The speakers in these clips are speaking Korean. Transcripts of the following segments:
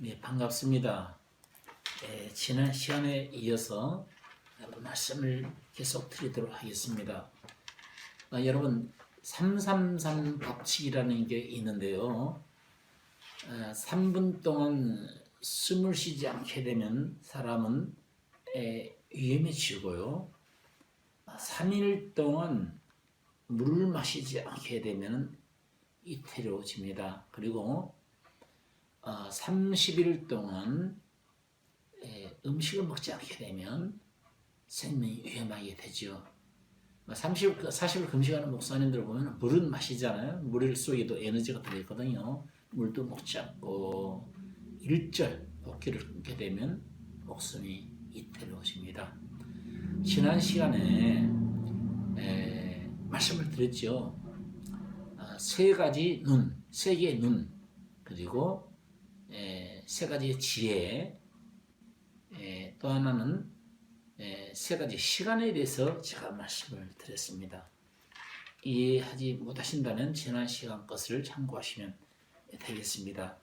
네, 반갑습니다. 지난 시간에 이어서 말씀을 계속 드리도록 하겠습니다. 여러분, 333 법칙이라는 게 있는데요. 3분 동안 숨을 쉬지 않게 되면 사람은 위험해지고요. 3일 동안 물을 마시지 않게 되면 이태로워집니다. 그리고 30일 동안 음식을 먹지 않게 되면 생명이 위험하게 되죠. 40일 금식하는 목사님들 보면 물은 마시잖아요. 물 속에도 에너지가 들어있거든요. 물도 먹지 않고 일절 복기를 끊게 되면 목숨이 이태로워집니다. 지난 시간에 말씀을 드렸죠. 세 가지 눈, 세 개의 눈, 그리고 세 가지의 지혜, 또 하나는 세 가지 시간에 대해서 제가 말씀을 드렸습니다. 이해하지 못하신다면 지난 시간 것을 참고하시면 되겠습니다.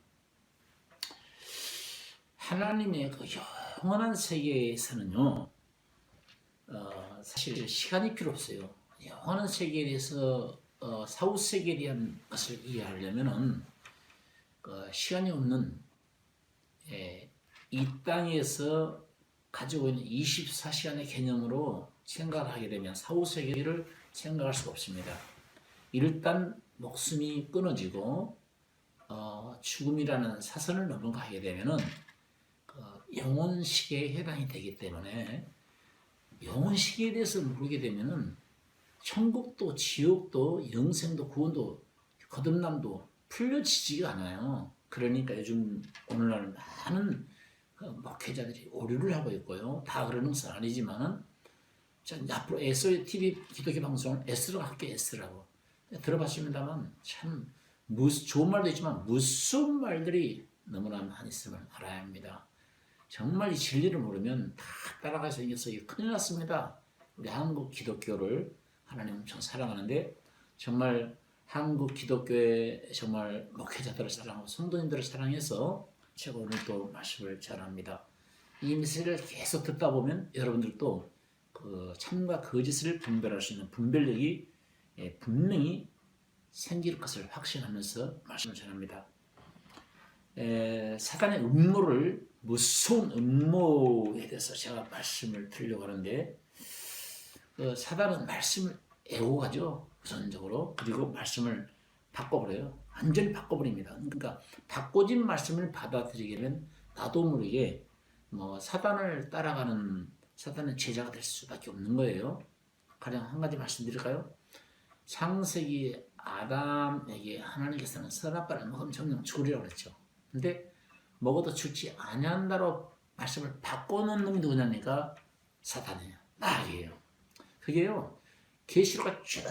하나님의 그 영원한 세계에서는요, 사실 시간이 필요 없어요. 영원한 세계에 대해서 사후 세계에 대한 것을 이해하려면은 시간이 없는 이 땅에서 가지고 있는 24시간의 개념으로 생각을 하게 되면 사후 세계를 생각할 수가 없습니다. 일단 목숨이 끊어지고 죽음이라는 사선을 넘어가게 되면은 영혼 시계에 해당이 되기 때문에 영혼 시계에 대해서 모르게 되면은 천국도 지옥도 영생도 구원도 거듭남도 풀려지지가 않아요. 그러니까 요즘 오늘날 많은 목회자들이 오류를 하고 있고요. 다 그러는 것은 아니지만은 앞으로 SOS TV 기독교 방송은 S라고 할게요. S라고 들어봤습니다만 참 좋은 말도 있지만 무슨 말들이 너무나 많이 있음을 알아야 합니다. 정말 이 진리를 모르면 다 따라가서 생겨서 큰일 났습니다. 우리 한국 기독교를 하나님 엄청 사랑하는데 정말 한국 기독교의 정말 목회자들을 사랑하고 성도님들을 사랑해서 제가 오늘 또 말씀을 전합니다. 이 메시지를 계속 듣다 보면 여러분들도 그 참과 거짓을 분별할 수 있는 분별력이 분명히 생길 것을 확신하면서 말씀을 전합니다. 사단의 음모를 무서운 음모에 대해서 제가 말씀을 드리려고 하는데 사단은 말씀을 애호가죠. 우선적으로. 그리고 말씀을 바꿔버려요. 완전히 바꿔버립니다. 그러니까 바꿔진 말씀을 받아들이게 되면 나도 모르게 사단을 따라가는 사단의 제자가 될 수밖에 없는 거예요. 가령 한 가지 말씀드릴까요? 창세기 아담에게 하나님께서는 선악과를 먹으면 정령 죽으리라고 그랬죠. 근데 먹어도 죽지 아니한다로 말씀을 바꿔놓은 놈이 누구냐니까 사단이에요. 마귀예요. 그게요. 계시록가 쭉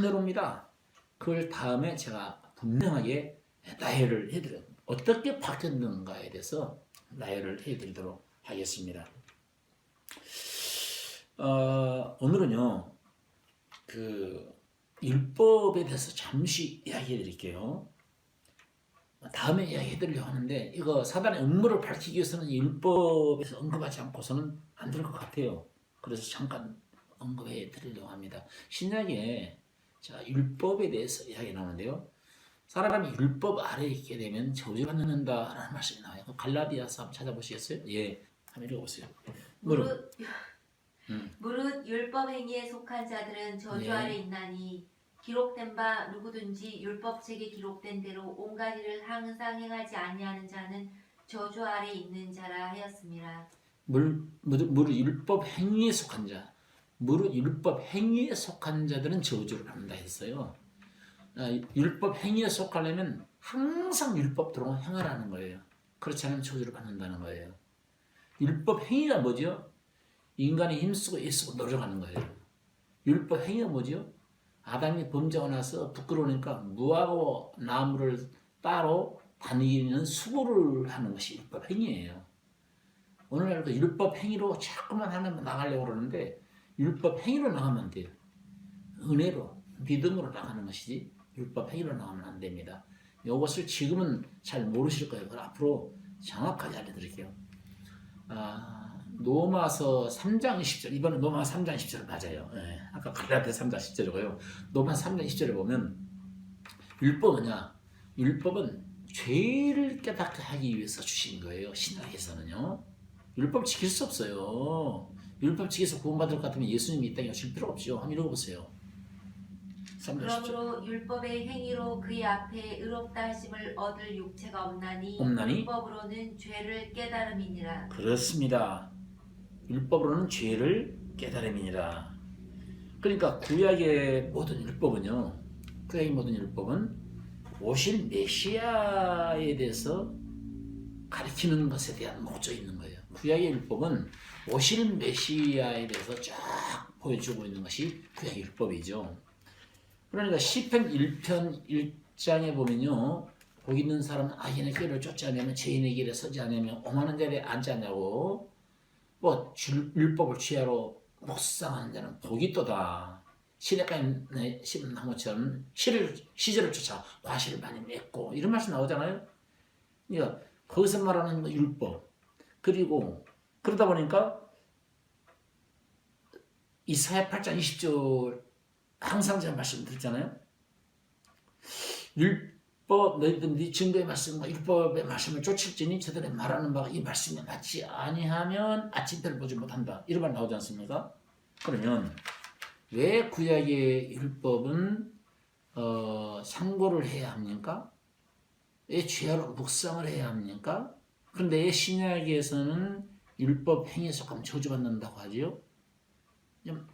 내려옵니다. 그걸 다음에 제가 분명하게 나열을 해드려요. 어떻게 바뀌었는가에 대해서 나열을 해드리도록 하겠습니다. 오늘은요, 그 율법에 대해서 잠시 이야기해 드릴게요. 다음에 이야기해 드리려고 하는데 이거 사단의 음모를 밝히기 위해서는 율법에서 언급하지 않고서는 안 될 것 같아요. 그래서 잠깐 언급해 드리려고 합니다. 신약에 율법에 대해서 이야기 나오는데요. 사람이 율법 아래에 있게 되면 저주받는다라는 말씀이 나와요. 갈라디아서 한번 찾아보시겠어요? 예, 한번 읽어보세요. 무릇 율법 행위에 속한 자들은 저주 아래 있나니 기록된 바 누구든지 율법책에 기록된 대로 온갖 일을 항상 행하지 아니하는 자는 저주 아래 있는 자라 하였습니다. 무릇 율법 행위에 속한 자, 무릇 율법 행위에 속한 자들은 저주를 받는다 했어요. 율법 행위에 속하려면 항상 율법대로 행하라는 거예요. 그렇지 않으면 저주를 받는다는 거예요. 율법 행위가 뭐죠? 인간이 힘쓰고 애쓰고 노력하는 거예요. 율법 행위가 뭐죠? 아담이 범죄하고 나서 부끄러우니까 무하고 나무를 따로 다니는 수고를 하는 것이 율법 행위예요. 오늘날 그 율법 행위로 자꾸만 하나님 나가려고 그러는데 율법 행위로 나가면 안 돼요. 은혜로, 믿음으로 나가는 것이지 율법 행위로 나가면 안 됩니다. 이것을 지금은 잘 모르실 거예요. 앞으로 정확하게 알려드릴게요. 로마서 3장 10절, 이번에 로마서 3장 10절 맞아요. 예, 아까 갈라디아 3장 10절이고요. 로마서 3장 10절에 보면 율법은요, 율법은 죄를 깨닫게 하기 위해서 주신 거예요. 신약에서는요. 율법 지킬 수 없어요. 율법 지켜서 구원받을 것 같으면 예수님이 이 땅에 오실 필요가 없죠. 한번 읽어보세요. 3장 10절. 그러므로 율법의 행위로 그의 앞에 의롭다 하심을 얻을 육체가 없나니 율법으로는 죄를 깨달음이니라. 그렇습니다. 율법으로는 죄를 깨달음이니라. 그러니까 구약의 모든 율법은요, 구약의 모든 율법은 오실 메시아에 대해서 가르치는 것에 대한 목적이 있는 거예요. 구약의 율법은 오실 메시아에 대해서 쫙 보여주고 있는 것이 구약의 율법이죠. 그러니까 시편 1편 1장에 보면요, 복 있는 사람은 악인의 길을 쫓지 않으면 죄인의 길에 서지 않으면 오만한 자리에 앉지 않냐고, 뭐 율법을 취하러 묵상하는 자는 복이 있도다. 시냇가에 심은 나무처럼 시절을 쫓아 과실을 많이 맺고, 이런 말씀 나오잖아요. 그러니까 거기서 말하는 율법, 그리고 그러다 보니까 이사야 8장 20절 항상 제가 말씀드렸잖아요. 율법 너희들 네 증거의 말씀과 율법의 말씀을 쫓을지니 저들의 말하는 바가 이 말씀에 맞지 아니하면 아침별을 보지 못한다. 이런 말 나오지 않습니까? 그러면 왜 구약의 율법은 상고를 해야 합니까? 왜 죄로 묵상을 해야 합니까? 그런데 신약에서는 율법 행위에 속하면 저주받는다고 하지요.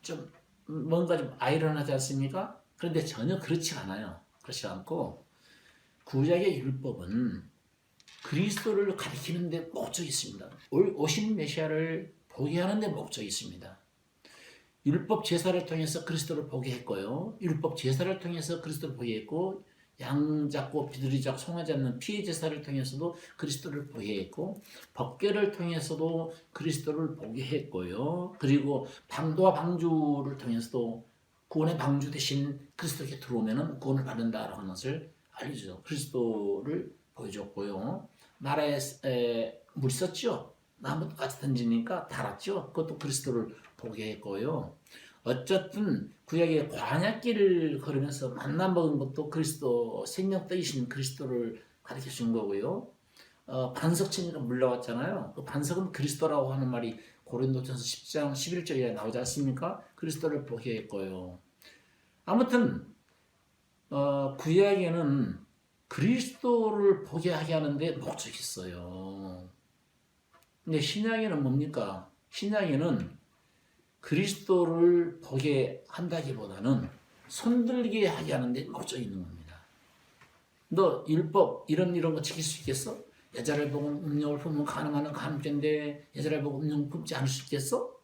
좀 뭔가 좀 아이러니하지 않습니까? 그런데 전혀 그렇지 않아요. 그렇지 않고 구약의 율법은 그리스도를 가리키는 데 목적이 있습니다. 오신 메시아를 보게 하는 데 목적이 있습니다. 율법 제사를 통해서 그리스도를 보게 했고요. 율법 제사를 통해서 그리스도를 보게 했고, 양 잡고 비둘기 잡고 송아지 않는 피의 제사를 통해서도 그리스도를 보게 했고, 법궤를 통해서도 그리스도를 보게 했고요. 그리고 방도와 방주를 통해서도 구원의 방주 대신 그리스도께 들어오면 구원을 받는다라고 하는 것을 알려주죠. 그리스도를 보여줬고요. 나라에 물이 썼죠. 나무까지 던지니까 달았죠. 그것도 그리스도를 보게 했고요. 어쨌든 구약의 광야길을 걸으면서 만나 먹은 것도 그리스도, 생명 떡이신 그리스도를 가르쳐 준 거고요. 반석천이가 물러왔잖아요. 그 반석은 그리스도라고 하는 말이 고린도전서 10장 11절에 나오지 않습니까? 그리스도를 보게 했고요. 아무튼 구약에는 그리스도를 보게 하게 하는데 목적이 있어요. 근데 신약에는 뭡니까? 신약에는 그리스도를 보게 한다기보다는 손들게 하게 하는데 목적이 있는 겁니다. 너 율법 이런 거 지킬 수 있겠어? 여자를 보고 음욕을 품으면 가늠하는 간음죄인데 여자를 보고 음욕을 품지 않을 수 있겠어?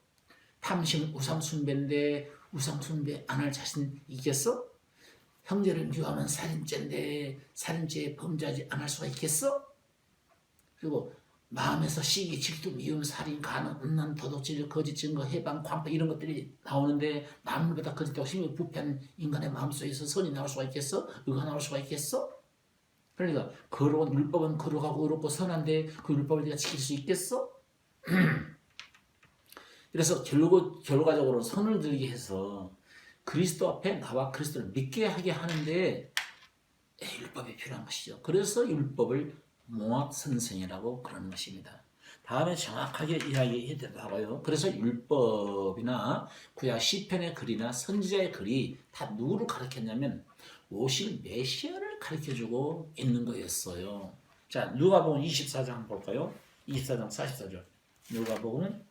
탐심은 우상숭배인데 우상숭배 안 할 자신 있겠어? 형제를 미워하면 살인죄인데 살인죄에 범죄하지 않을 수가 있겠어? 그리고 마음에서 시기, 질투, 미움, 살인, 간음, 음란, 도둑질, 거짓 증거, 해방, 광파 이런 것들이 나오는데 만물보다 거짓되고 힘이 부패한 인간의 마음속에서 선이 나올 수가 있겠어? 의가 나올 수가 있겠어? 그러니까 거룩한 율법은 거룩하고 의롭고 선한데 그 율법을 네가 지킬 수 있겠어? 그래서 결과적으로 선을 들게 해서 그리스도 앞에 나와 그리스도를 믿게 하게 하는데 율법이 필요한 것이죠. 그래서 율법을 몽학선생이라고 그러는 것입니다. 다음에 정확하게 이야기해드리도록 하고요. 그래서 율법이나 구약 시편의 글이나 선지자의 글이 다 누구를 가르쳤냐면 오실 메시아를 가르쳐주고 있는 거였어요. 자, 누가복음 24장 한번 볼까요? 24장 44절. 누가복음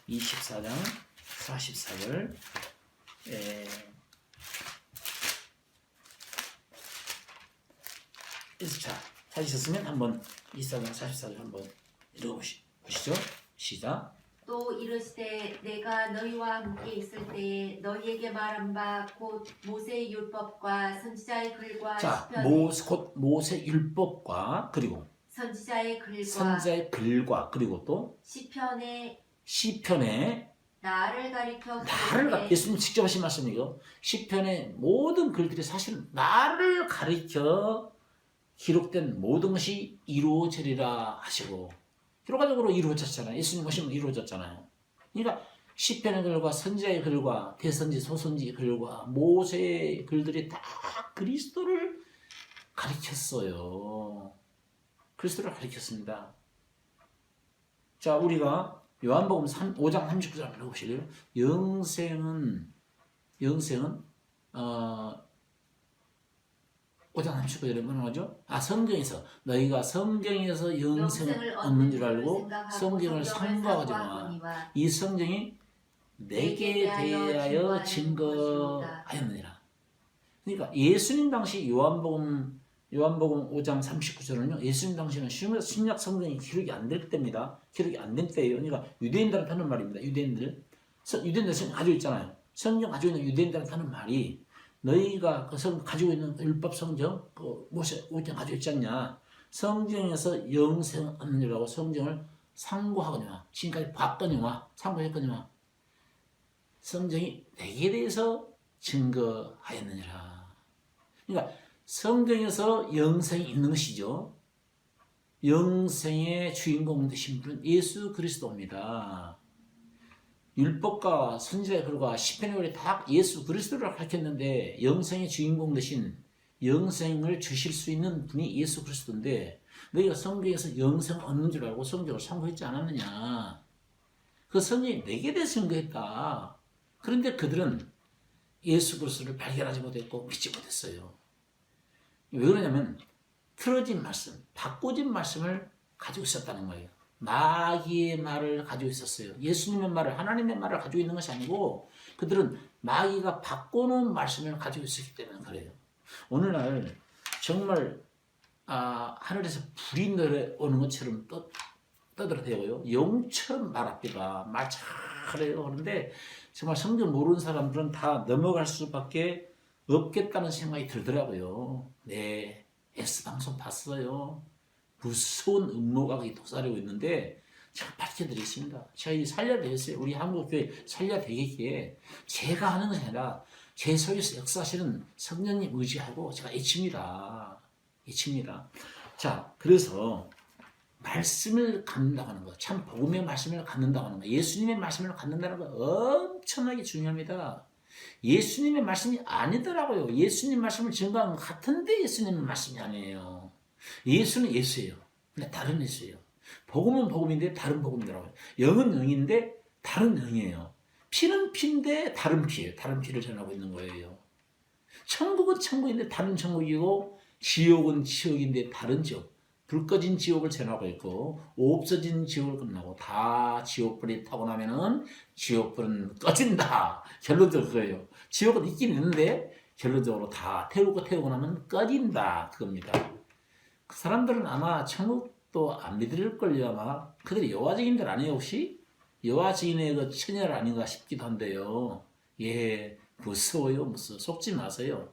24장 44절. 자, 찾으셨으면 한번 24장 44절 한번 읽어보시죠. 시작. 또 이르시되 내가 너희와 함께 있을 때에 너희에게 말한 바 곧 모세의 율법과 선지자의 글과 자, 시편의 곧 모세 율법과 그리고 선지자의 글과 그리고 또 시편의 나를 가리켜 예수님 직접 하신 말씀이고 시편의 모든 글들이 사실 나를 가리켜 기록된 모든 것이 이루어지리라 하시고 결과적으로 이루어졌잖아요. 예수님 오시면 이루어졌잖아요. 그러니까 시편의 글과 선지자의 글과 대선지 소선지 글과 모세의 글들이 다 그리스도를 가리켰어요. 그리스도를 가리켰습니다. 자, 우리가 요한복음 5장 39절 읽어보실래요? 영생은 5장 39절에 뭐라고 하죠? 성경에서 너희가 성경에서 영생을 얻는 줄 알고 성경을 상고하지 마. 이 성경이 내게 대하여 증거하였느니라. 그러니까 예수님 당시 요한복음 5장 39절은요. 예수님 당시는 신약 성경이 기록이 안 될 때입니다. 기록이 안 된 때예요. 그러니까 유대인들한테 하는 말입니다. 유대인들 성경 가지고 있잖아요. 성경 가지고 있는 유대인들한테 하는 말이 너희가 그 성경 가지고 있는 율법 성경 그 모세 오경 가지고 있지 않냐. 성경에서 영생 얻는 줄라고 성경을 상고하거니와 지금까지 봤거니와 상고했거니와 성경이 내게 대해서 증거하였느니라. 그러니까 성경에서 영생이 있는 것이죠. 영생의 주인공 되신 분은 예수 그리스도입니다. 율법과 선지자의 글과 시편의 글이 다 예수 그리스도를 가르쳤는데 영생의 주인공 되신 영생을 주실 수 있는 분이 예수 그리스도인데 너희가 성경에서 영생 얻는 줄 알고 성경을 상고했지 않았느냐. 그 성경이 내게 대해서 증거했다. 그런데 그들은 예수 그리스도를 발견하지 못했고 믿지 못했어요. 왜 그러냐면 틀어진 말씀, 바꿔진 말씀을 가지고 있었다는 거예요. 마귀의 말을 가지고 있었어요. 예수님의 말을, 하나님의 말을 가지고 있는 것이 아니고 그들은 마귀가 바꿔놓은 말씀을 가지고 있었기 때문에 그래요. 오늘날 정말 하늘에서 불이 내려오는 것처럼 떠들어대고요. 영처럼 말합니다. 말 잘해요. 그런데 정말 성경 모르는 사람들은 다 넘어갈 수밖에 없겠다는 생각이 들더라고요. 네, S방송 봤어요. 무서운 음모가 도사리고 있는데 제가 밝혀드리겠습니다. 제가 이 살려야 되겠어요. 우리 한국교회 살려야 되겠기에 제가 하는 것이 아니라 제 속에서 역사하시는 성령님 의지하고 제가 애칩니다. 자, 그래서 말씀을 갖는다고 하는 거, 참 복음의 말씀을 갖는다고 하는 거, 예수님의 말씀을 갖는다는 거 엄청나게 중요합니다. 예수님의 말씀이 아니더라고요. 예수님 말씀을 증거하는 것 같은데 예수님의 말씀이 아니에요. 예수는 예수예요. 근데 다른 예수예요. 복음은 복음인데 다른 복음이더라고요. 영은 영인데 다른 영이에요. 피는 피인데 다른 피예요. 다른 피를 전하고 있는 거예요. 천국은 천국인데 다른 천국이고 지옥은 지옥인데 다른 지옥. 불 꺼진 지옥을 전하고 있고 없어진 지옥을 끝나고 다 지옥불이 타고 나면은 지옥불은 꺼진다. 결론적으로 그거예요. 지옥은 있긴 있는데 결론적으로 다 태우고 나면 꺼진다. 그겁니다. 그 사람들은 아마 천국도 안 믿을걸요. 아마 그들이 여호와 증인들 아니에요 혹시? 여호와 증인의 그 처녀를 아닌가 싶기도 한데요. 예, 무서워요. 속지 마세요.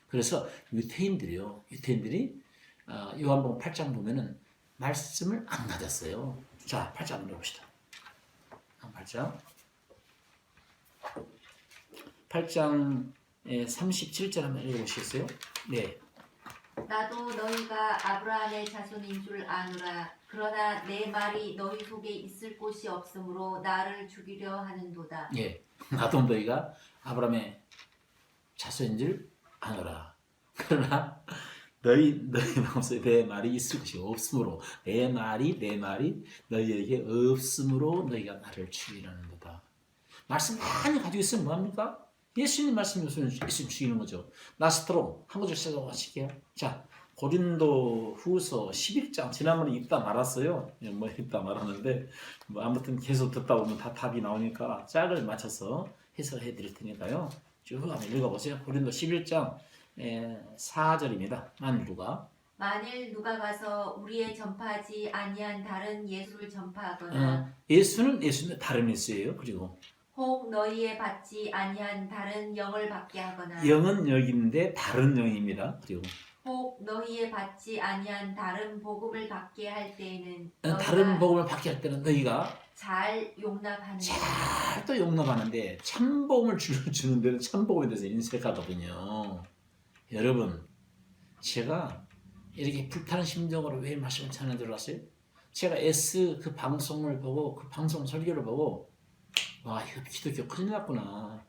그래서 유태인들이 요한복음 8장 보면은 말씀을 안 가졌어요. 자, 8장 한번 봅시다. 8장 37절 한번 읽어보시겠어요? 네. 나도 너희가 아브라함의 자손인 줄 아노라. 그러나 내 말이 너희 속에 있을 곳이 없으므로 나를 죽이려 하는도다. 예, 나도 너희가 아브라함의 자손인 줄 아노라. 그러나 너희 마음속에 내 말이 있을 것이 없으므로 내 말이 너희에게 없으므로 너희가 나를 죽이려는도다. 말씀 많이 가지고 있으면 뭐합니까? 예수님 말씀이 없으면 예수님 죽이는 거죠. 라스트로 한 구절 시작하고 하실게요. 자, 고린도 후서 11장 지난번에 읽다 말았어요. 읽다 말았는데 아무튼 계속 듣다 보면 다 답이 나오니까 짝을 맞춰서 해석해 드릴 테니까요. 쭉 한번 읽어보세요. 고린도 11장 4절입니다. 만일 누가 가서 우리의 전파하지 아니한 다른 예수를 전파하거나 예수는 다른 예수예요. 그리고 혹 너희의 받지 아니한 다른 영을 받게 하거나 영은 영인데 다른 영입니다. 그리고 혹 너희의 받지 아니한 다른 복음을 받게 할 때에는 다른 복음을 받게 할 때는 너희가 잘 용납하는 잘 또 용납하는데 참복음을 주는 데는 참복음에 대해서 인색하거든요. 여러분, 제가 이렇게 불타는 심정으로 왜 말씀을 전해 들어왔어요? 제가 S 그 방송을 보고 그 방송 설교를 보고 와 이거 기독교 큰일 났구나.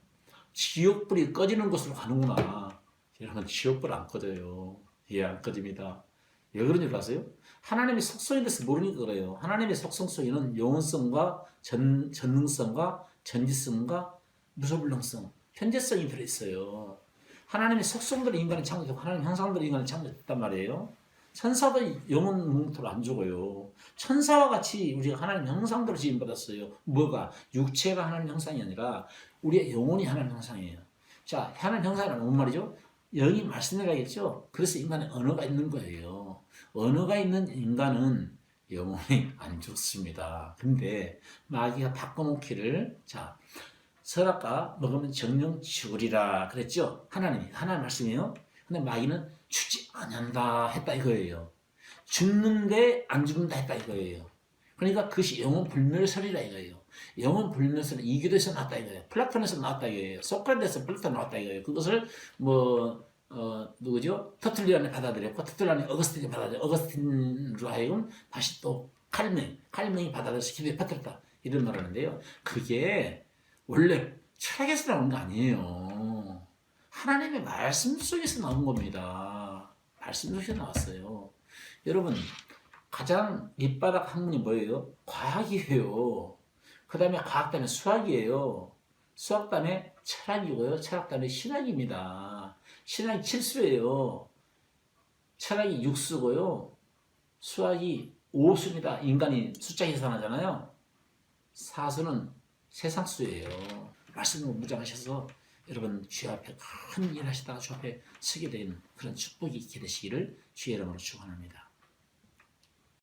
지옥불이 꺼지는 곳으로 가는구나. 여러분 지옥불 안 꺼져요. 예, 안 꺼집니다. 왜 그런 줄 아세요? 하나님의 속성에 대해서 모르니까 그래요. 하나님의 속성 속에는 영원성과 전능성과 전지성과 무소불능성, 현재성이 들어있어요. 하나님의 속성들을 인간이 창조했고 하나님 형상들을 인간이 창조했단 말이에요. 천사도 영원 뭉토로 안 죽어요. 천사와 같이 우리가 하나님 형상대로 지음받았어요. 뭐가? 육체가 하나님 형상이 아니라 우리의 영혼이 하나님 형상이에요. 자, 하나님 형상이란 뭔 말이죠? 영이 말씀이라겠죠? 그래서 인간에 언어가 있는 거예요. 언어가 있는 인간은 영혼이 안 죽습니다. 근데 마귀가 바꿔놓기를 자 선악과 먹으면 정령 죽으리라 그랬죠? 하나님 말씀이에요. 근데 마귀는 죽지 아니한다 했다 이거예요. 죽는데 안 죽는다 했다 이거예요. 그러니까 그것이 영혼 불멸설이라 이거예요. 영혼 불멸설은 이교도에서 나왔다 이거예요. 플라톤에서 나왔다 이거예요. 소크라테스에서 플라톤 나왔다 이거예요. 그것을 누구죠? 터툴리안이 받아들였고 터툴리안이 어거스틴이 받아들였고 어거스틴으로 하여금 다시 또 칼명이 받아들여서 기도에 퍼뜨렸다 이런 말을 하는데요. 그게 원래 철학에서 나온 거 아니에요. 하나님의 말씀 속에서 나온 겁니다. 말씀 속에서 나왔어요. 여러분 가장 밑바닥 학문이 뭐예요? 과학이에요. 그 다음에 과학 다음에 수학이에요. 수학 다음에 철학이고요. 철학 다음에 신학입니다. 신학이 7수예요. 철학이 6수고요. 수학이 5수입니다. 인간이 숫자 계산하잖아요. 사수는 세상수예요. 말씀을 무장하셔서 여러분 주 앞에 큰 일 하시다가 주 앞에 서게 되는 그런 축복이 있게 되시기를 주의 이름으로 축원합니다.